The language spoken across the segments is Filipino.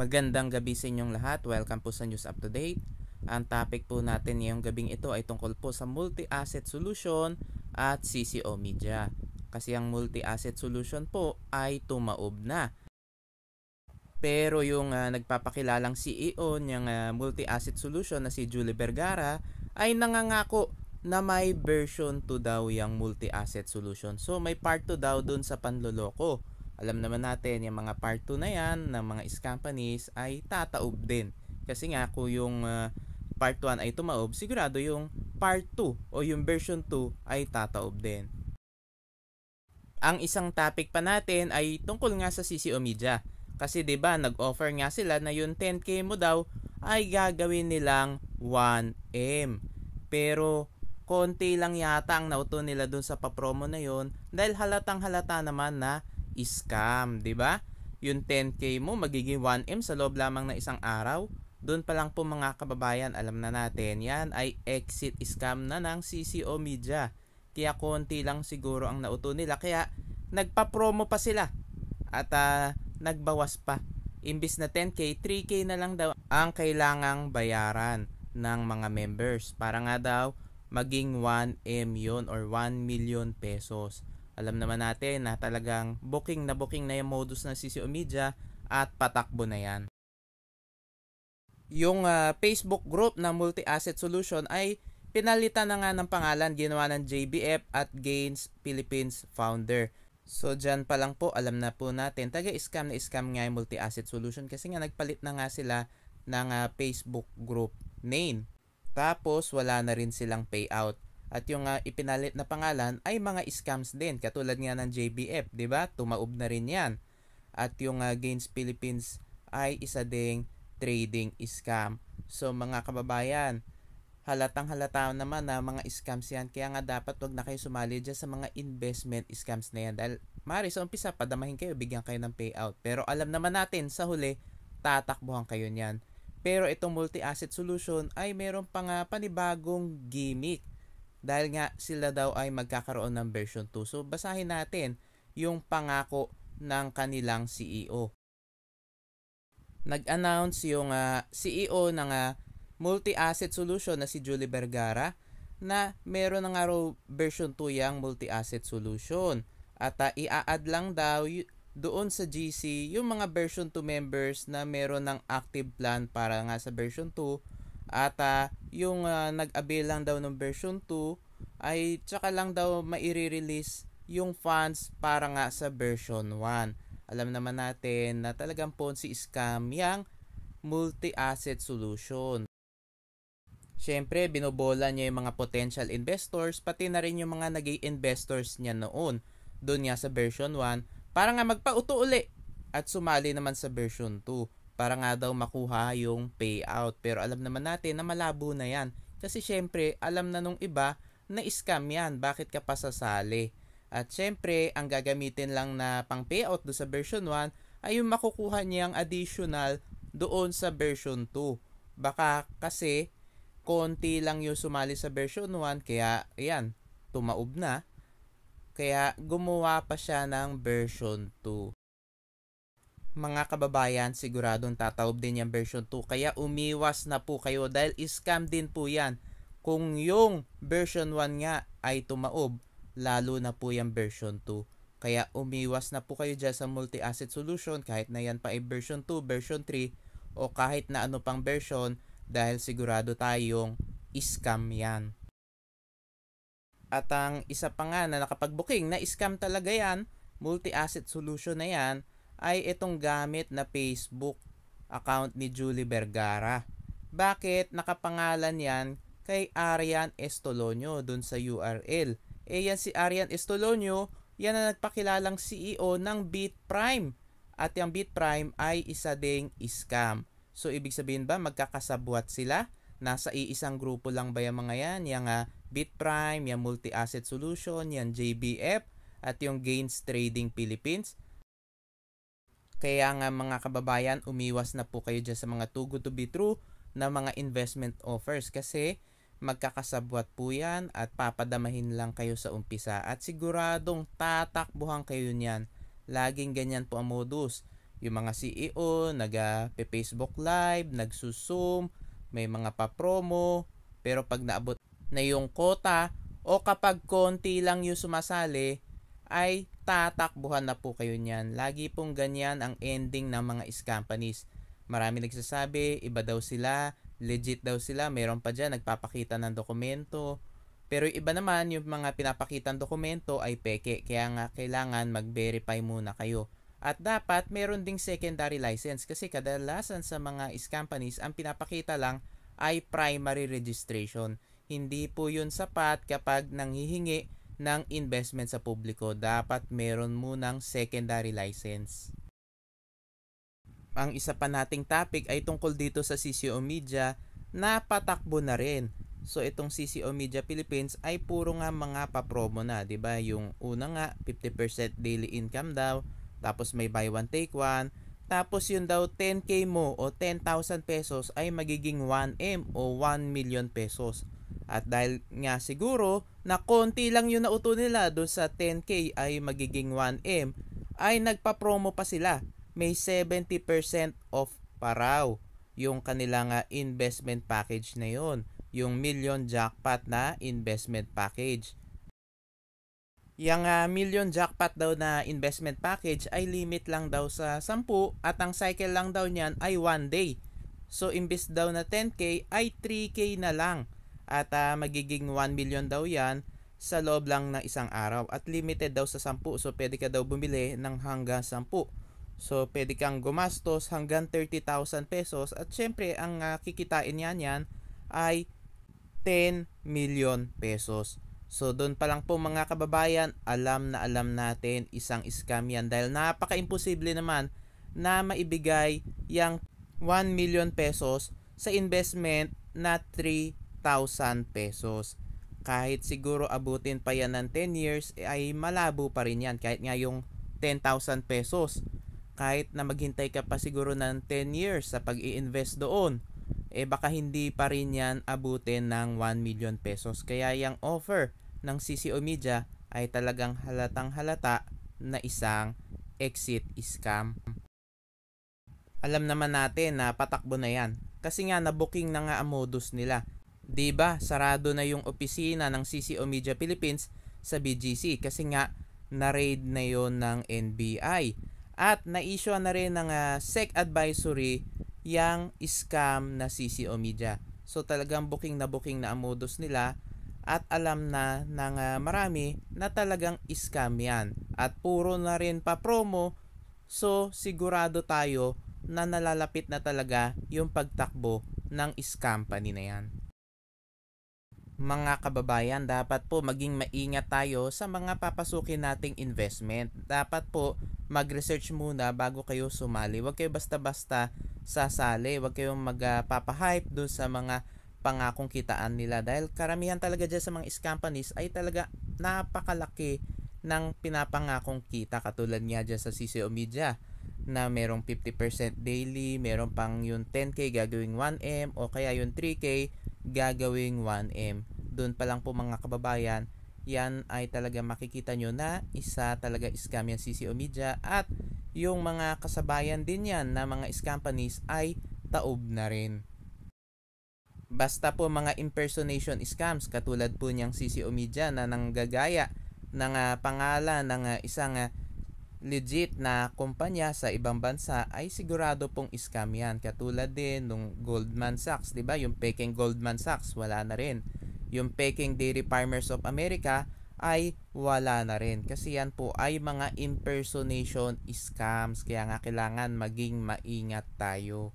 Magandang gabi sa inyong lahat. Welcome po sa News Up to Date. Ang topic po natin ngayong gabing ito ay tungkol po sa multi-asset solution at CCO Media. Kasi ang multi-asset solution po ay tumaob na. Pero yung nagpapakilalang CEO niyang multi-asset solution na si Julie Vergara ay nangangako na may version 2 daw yung multi-asset solution. So may part 2 daw dun sa panloloko. Alam naman natin yung mga part 2 na yan ng mga companies ay tataob din. Kasi nga kung yung part 1 ay tumaob, sigurado yung part 2 o yung version 2 ay tataob din. Ang isang topic pa natin ay tungkol nga sa CCO Media. Kasi 'di ba, nag-offer nga sila na yung 10k mo daw ay gagawin nilang 1M. Pero konti lang yata ang nauto nila dun sa papromo na yon dahil halatang halata naman na scam, 'di ba? Yung 10k mo magiging 1M sa loob lamang ng isang araw. Doon pa lang po mga kababayan, alam na natin yan ay exit scam na ng CCO Media. Kaya konti lang siguro ang nauto nila, kaya nagpa-promo pa sila at nagbawas pa. Imbis na 10k, 3k na lang daw ang kailangang bayaran ng mga members para nga daw maging 1M yun or 1 million pesos. Alam naman natin na talagang booking na yung modus ng CCO Media at patakbo na yan. Yung Facebook group na multi-asset solution ay pinalitan na nga ng pangalan, ginawa ng JBF at Gains Philippines founder. So dyan pa lang po alam na po natin, taga-scam na scam nga yung multi-asset solution kasi nga nagpalit na nga sila ng Facebook group name. Tapos wala na rin silang payout. At yung ipinalit na pangalan ay mga scams din, katulad nga ng JBF, 'di ba? Tumaob na rin 'yan. At yung Gains Philippines ay isa ding trading scam. So mga kababayan, halatang halata naman na mga scams yan. Kaya nga dapat wag na kayo sumali dyan sa mga investment scams na yan. Dahil mari sa umpisa, padamahin kayo, bigyan kayo ng payout. Pero alam naman natin, sa huli, tatakbuhan kayo niyan. Pero itong multi-asset solution ay meron pang panibagong gimmick. Dahil nga sila daw ay magkakaroon ng version 2. So basahin natin yung pangako ng kanilang CEO. Nag-announce yung CEO ng multi-asset solution na si Julie Vergara na meron na nga raw version 2 yung multi-asset solution. At i-add lang daw doon sa GC yung mga version 2 members na meron ng active plan para nga sa version 2. At yung nag-avail lang daw ng version 2 ay tsaka lang daw maire-release yung funds para nga sa version 1. Alam naman natin na talagang Ponzi scam yung multi-asset solution. Siyempre, binobola niya yung mga potential investors, pati na rin yung mga nag-i-investors niya noon. Doon nga sa version 1, para nga magpauto uli at sumali naman sa version 2. Para nga daw makuha yung payout. Pero alam naman natin na malabo na yan. Kasi siyempre, alam na nung iba na scam yan. Bakit ka pa sasali? At siyempre, ang gagamitin lang na pang payout doon sa version 1 ay yung makukuha niyang additional doon sa version 2. Baka kasi konti lang yung sumali sa version 1, kaya ayan, tumaob na. Kaya gumawa pa siya ng version 2. Mga kababayan, siguradong tataob din yung version 2. Kaya umiwas na po kayo dahil scam din po yan. Kung yung version 1 nga ay tumaob, lalo na po yung version 2. Kaya umiwas na po kayo dyan sa multi-asset solution kahit na yan pa ay version 2, version 3 o kahit na ano pang version, dahil sigurado tayong scam yan. At ang isa pa nga na nakapag-booking na scam talaga yan, multi-asset solution na yan, ay itong gamit na Facebook account ni Julie Vergara. Bakit nakapangalan yan kay Arian Estolonio dun sa URL? Yan si Arian Estolonio, yan ang nagpakilalang CEO ng Bitprime. At yung Bitprime ay isa ding scam. So, ibig sabihin ba magkakasabwat sila? Nasa iisang grupo lang ba yung mga yan? Yung Bitprime, yung Multi-Asset Solution, yung JBF, at yung Gains Trading Philippines. Kaya nga mga kababayan, umiwas na po kayo dyan sa mga too good to be true na mga investment offers. Kasi magkakasabwat po yan at papadamahin lang kayo sa umpisa. At siguradong tatakbuhan kayo niyan. Laging ganyan po ang modus. Yung mga CEO, nag-Facebook Live, nagsusum, may mga pa-promo, pero pag naabot na yung quota o kapag konti lang yung sumasali, ay tatakbuhan na po kayo niyan. Lagi pong ganyan ang ending ng mga companies. Marami nagsasabi, iba daw sila, legit daw sila, meron pa dyan, nagpapakita ng dokumento. Pero iba naman, yung mga pinapakitang dokumento ay peke, kaya nga kailangan mag-verify muna kayo. At dapat meron ding secondary license kasi kadalasan sa mga companies, ang pinapakita lang ay primary registration. Hindi po yun sapat kapag nanghihingi ng investment sa publiko. Dapat meron munang secondary license. Ang isa pa nating topic ay tungkol dito sa CCO Media na patakbo na rin. So itong CCO Media Philippines ay puro nga mga pa-promo na, 'di ba? Yung una nga 50% daily income daw, tapos may buy one take one, tapos yun daw 10k mo o 10,000 pesos ay magiging 1M o 1 million pesos. At dahil nga siguro na konti lang yung nauto nila doon sa 10k ay magiging 1M, ay nagpa-promo pa sila. May 70% off pa raw yung kanilang investment package na yon, yung million jackpot na investment package. Yung million jackpot daw na investment package ay limit lang daw sa 10 at ang cycle lang daw niyan ay 1 day. So imbes daw na 10k ay 3k na lang at magiging 1 million daw yan sa loob lang ng isang araw at limited daw sa 10, so pwede ka daw bumili ng hanggang 10. So, pwede kang gumastos hanggang 30,000 pesos at syempre, ang kikitain niyan ay 10 million pesos. So, doon pa lang po mga kababayan, alam na alam natin isang scam yan dahil napaka-imposible naman na maibigay yung 1 million pesos sa investment na 3,000 pesos. Kahit siguro abutin pa yan ng 10 years, ay malabo pa rin yan kahit nga yung 10,000 pesos. Kahit na maghintay ka pa siguro ng 10 years sa pag-i-invest doon, baka hindi pa rin yan abutin ng 1 million pesos. Kaya yung offer ng CCO Media ay talagang halatang halata na isang exit scam. Alam naman natin na patakbo na yan kasi nga na-booking na nga ang modus nila. Diba, sarado na yung opisina ng CCO Media Philippines sa BGC kasi nga na-raid na yon ng NBI. At na-issue na rin ng SEC advisory yung scam na CCO Media. So talagang booking na ang modus nila at alam na ng marami na talagang scam yan. At puro na rin pa promo, so sigurado tayo na nalalapit na talaga yung pagtakbo ng scam company na yan. Mga kababayan, dapat po maging maingat tayo sa mga papasukin nating investment. Dapat po mag-research muna bago kayo sumali. Huwag kayo basta-basta sasali. Huwag kayong magpapahype doon sa mga pangakong kitaan nila. Dahil karamihan talaga dyan sa mga scam companies ay talaga napakalaki ng pinapangakong kita. Katulad nga dyan sa CCO Media na merong 50% daily, meron pang yung 10k gagawing 1M o kaya yung 3k gagawing 1M. Doon pa lang po mga kababayan, yan ay talaga makikita nyo na isa talaga scam yan CCO Media at yung mga kasabayan din yan na mga scam companies ay taob na rin. Basta po mga impersonation scams katulad po niyang CCO Media na nanggagaya ng pangalan ng isang legit na kumpanya sa ibang bansa ay sigurado pong scam yan. Katulad din nung Goldman Sachs, 'di ba? Yung peking Goldman Sachs wala na rin. Yung peking Dairy Farmers of America ay wala na rin kasi yan po ay mga impersonation scams, kaya nga kailangan maging maingat tayo.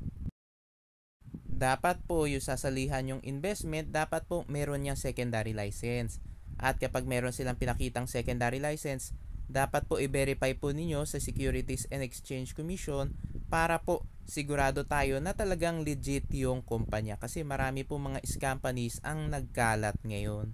Dapat po yung sasalihan yung investment, dapat po meron niyang secondary license. At kapag meron silang pinakitang secondary license, dapat po i-verify po ninyo sa Securities and Exchange Commission para po sigurado tayo na talagang legit yung kumpanya kasi marami po mga scam companies ang nagkalat ngayon.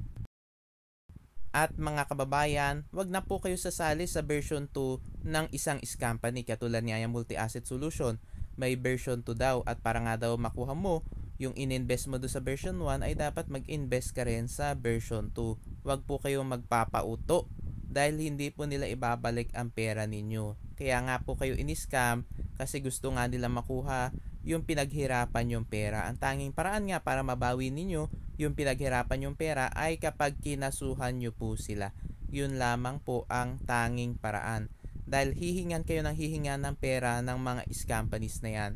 At mga kababayan, wag na po kayo sasali sa version 2 ng isang scam company katulad niya yung Multi-Asset Solution. May version 2 daw at para nga daw makuha mo yung in-invest mo do sa version 1 ay dapat mag-invest ka rin sa version 2. Wag po kayong magpapauto dahil hindi po nila ibabalik ang pera ninyo. Kaya nga po kayo in-scam kasi gusto nga nila makuha yung pinaghirapan yung pera. Ang tanging paraan nga para mabawi ninyo yung pinaghirapan yung pera ay kapag kinasuhan nyo po sila. Yun lamang po ang tanging paraan. Dahil hihingan kayo ng hihingan ng pera ng mga scam companies na yan.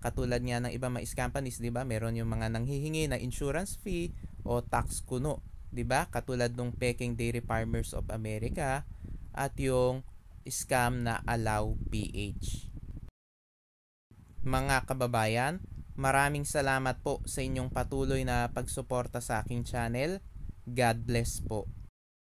Katulad nga ng ibang mga scam companies, 'di ba? Meron yung mga nanghihingi na insurance fee o tax kuno, 'di ba? Katulad nung Peking Dairy Farmers of America at yung scam na Allow PH. Mga kababayan, maraming salamat po sa inyong patuloy na pagsuporta sa aking channel. God bless po.